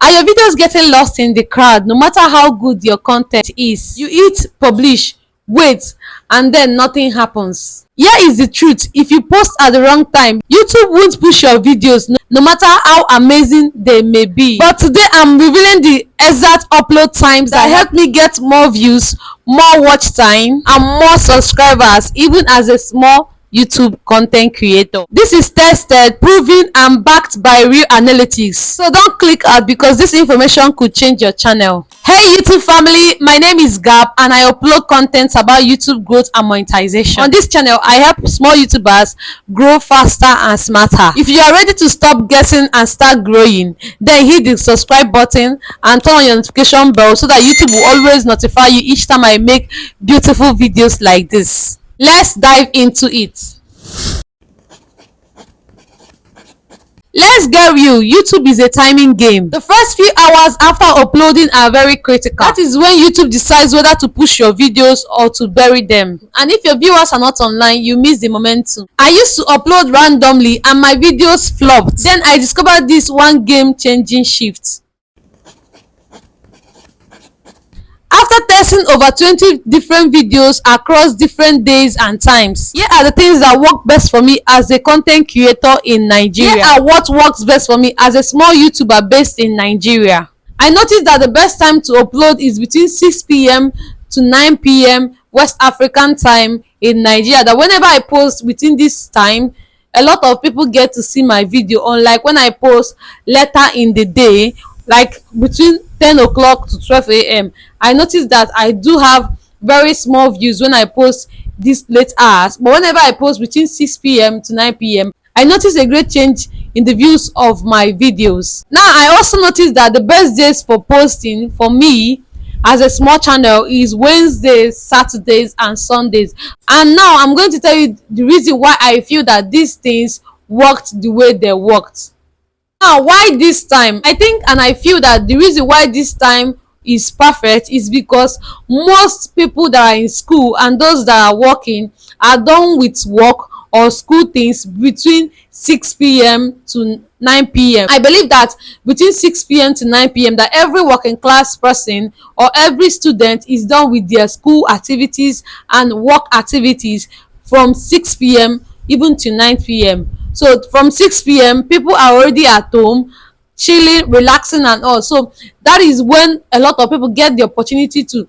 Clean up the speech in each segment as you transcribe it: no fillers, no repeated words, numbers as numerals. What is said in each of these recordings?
Are your videos getting lost in the crowd no matter how good your content is? You hit publish, wait, and then nothing happens. Here is the truth: if you post at the wrong time, YouTube won't push your videos no matter how amazing they may be. But today I'm revealing the exact upload times that help me get more views, more watch time, and more subscribers, even as a small YouTube content creator. This is tested, proven, and backed by real analytics. So don't click out because this information could change your channel. Hey YouTube family, my name is Gab and I upload content about YouTube growth and monetization. On this channel, I help small YouTubers grow faster and smarter. If you are ready to stop guessing and start growing, then hit the subscribe button and turn on your notification bell so that YouTube will always notify you each time I make beautiful videos like this. Let's dive into it. Let's get real. YouTube is a timing game. The first few hours after uploading are very critical. That is when YouTube decides whether to push your videos or to bury them. And if your viewers are not online, you miss the momentum. I used to upload randomly and my videos flopped. Then I discovered this one game-changing shift. After testing over 20 different videos across different days and times, here are the things that work best for me as a content creator in Nigeria. Here are what works best for me as a small YouTuber based in Nigeria. I noticed that the best time to upload is between 6 p.m. to 9 p.m. West African time in Nigeria. That whenever I post within this time, a lot of people get to see my video, unlike when I post later in the day, like between 10 o'clock to 12 a.m. I noticed that I do have very small views when I post these late hours, but whenever I post between 6 p.m. to 9 p.m. I notice a great change in the views of my videos. Now I also noticed that the best days for posting for me as a small channel is Wednesdays, Saturdays, and Sundays. And now I'm going to tell you the reason why I feel that these things worked the way they worked. Now, why this time? I think and I feel that the reason why this time is perfect is because most people that are in school and those that are working are done with work or school things between 6 p.m. to 9 p.m. I believe that between 6 p.m. to 9 p.m. that every working class person or every student is done with their school activities and work activities from 6 p.m. even to 9 p.m. So from 6 p.m. people are already at home, chilling, relaxing and all. So that is when a lot of people get the opportunity to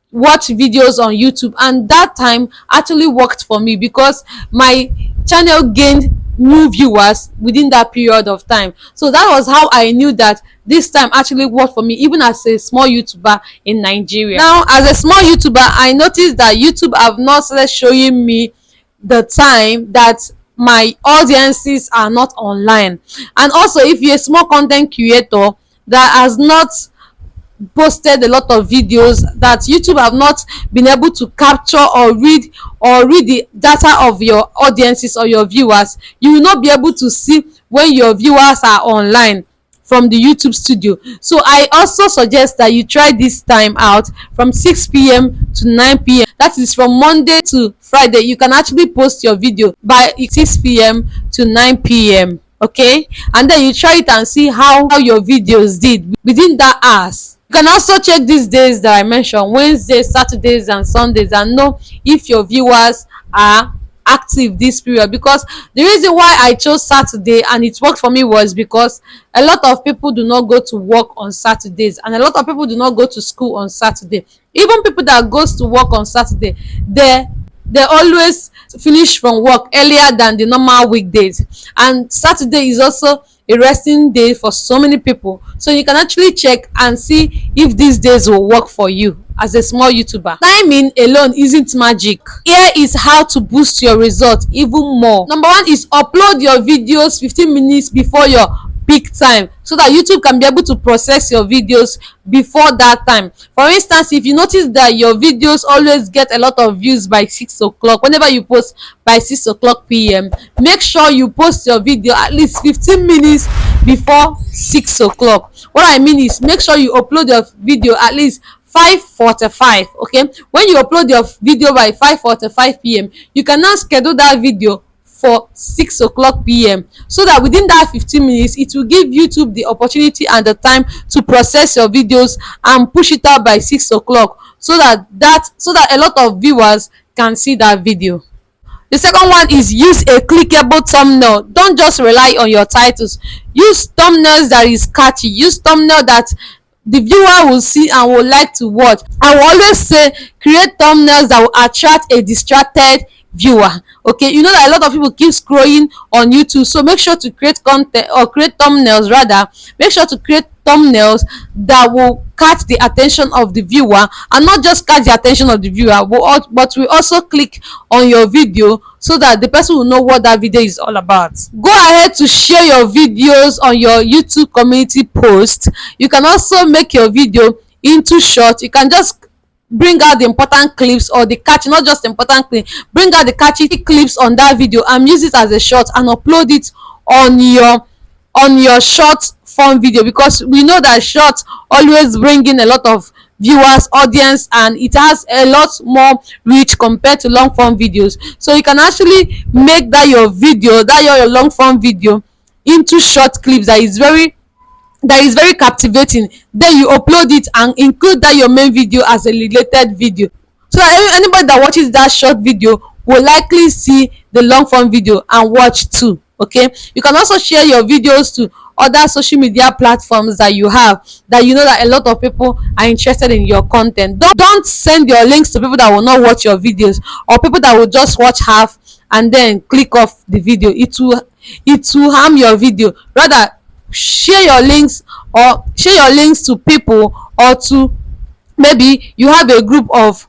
watch videos on YouTube, and that time actually worked for me because my channel gained new viewers within that period of time. So that was how I knew that this time actually worked for me, even as a small YouTuber in Nigeria. Now, as a small YouTuber, I noticed that YouTube have not started showing me the time that my audiences are not online. And also, if you're a small content creator that has not posted a lot of videos, that YouTube have not been able to capture or read the data of your audiences or your viewers, you will not be able to see when your viewers are online from the YouTube studio. So I also suggest that you try this time out from 6 p.m. to 9 p.m. That is from Monday to Friday. You can actually post your video by 6 p.m. to 9 p.m. okay, and then you try it and see how your videos did within that hours. You can also check these days that I mentioned, Wednesdays, Saturdays, and Sundays, and know if your viewers are active this period. Because the reason why I chose Saturday and it worked for me was because a lot of people do not go to work on Saturdays, and a lot of people do not go to school on Saturday. Even people that goes to work on Saturday, they always finish from work earlier than the normal weekdays, and Saturday is also a resting day for so many people. So you can actually check and see if these days will work for you as a small YouTuber. Timing alone isn't magic. Here is how to boost your results even more. Number one is upload your videos 15 minutes before your peak time so that YouTube can be able to process your videos before that time. For instance, if you notice that your videos always get a lot of views by 6 o'clock, whenever you post by 6 o'clock p.m., make sure you post your video at least 15 minutes before 6 o'clock. What I mean is, make sure you upload your video at least 5:45. okay, when you upload your video by 5:45 p.m., you can now schedule that video for 6 o'clock p.m. so that within that 15 minutes it will give YouTube the opportunity and the time to process your videos and push it out by 6 o'clock, so that a lot of viewers can see that video. The second one is use a clickable thumbnail. Don't just rely on your titles. Use thumbnails that is catchy. Use thumbnail that the viewer will see and will like to watch. I will always say create thumbnails that will attract a distracted viewer. Okay, you know that a lot of people keep scrolling on YouTube, so make sure to create content, or create thumbnails rather. Make sure to create thumbnails that will catch the attention of the viewer, and not just catch the attention of the viewer, but we also click on your video, so that the person will know what that video is all about. Go ahead to share your videos on your YouTube community post. You can also make your video into short. You can just bring out the important clips, or the catchy, not just important clips, bring out the catchy clips on that video and use it as a short and upload it on your short form video, because we know that shorts always bring in a lot of viewers, audience, and it has a lot more reach compared to long form videos. So you can actually make that your video, that your long form video, into short clips that is very captivating. Then you upload it and include that your main video as a related video, so that anybody that watches that short video will likely see the long form video and watch too. Okay, you can also share your videos to other social media platforms that you have, that you know that a lot of people are interested in your content. Don't send your links to people that will not watch your videos, or people that will just watch half and then click off the video. It will harm your video. Rather, share your links to people, or to, maybe you have a group of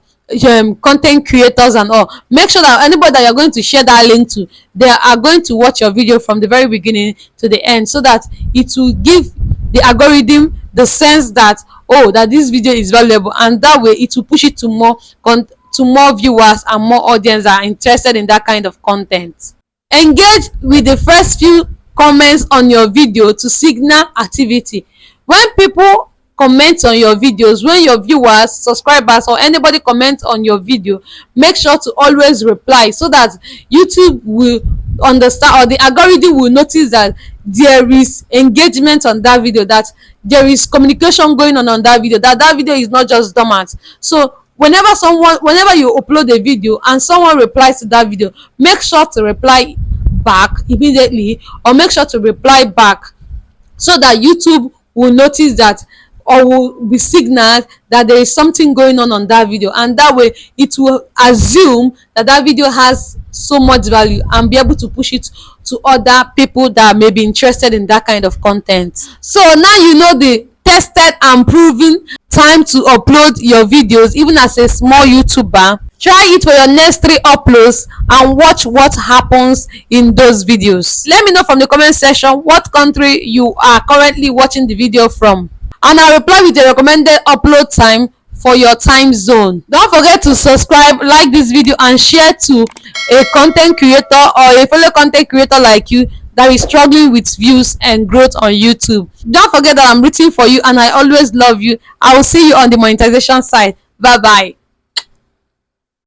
content creators and all. Make sure that anybody that you're going to share that link to, they are going to watch your video from the very beginning to the end, so that it will give the algorithm the sense that, oh, that this video is valuable, and that way it will push it to more viewers and more audience that are interested in that kind of content. Engage with the first few comments on your video to signal activity. When people comment on your videos, when your viewers, subscribers, or anybody comment on your video, make sure to always reply, so that YouTube will understand, or the algorithm will notice that there is engagement on that video, that there is communication going on that video, that video is not just dormant. So whenever you upload a video and someone replies to that video, make sure to reply back immediately, or make sure to reply back, so that YouTube will notice that, or will be signaled that there is something going on that video, and that way it will assume that video has so much value and be able to push it to other people that may be interested in that kind of content. So now you know the tested and proven time to upload your videos, even as a small YouTuber. Try it for your next 3 uploads and watch what happens in those videos. Let me know from the comment section what country you are currently watching the video from, and I'll reply with the recommended upload time for your time zone. Don't forget to subscribe, like this video, and share to a content creator or a fellow content creator like you that is struggling with views and growth on YouTube. Don't forget that I'm rooting for you and I always love you. I will see you on the monetization side. Bye bye.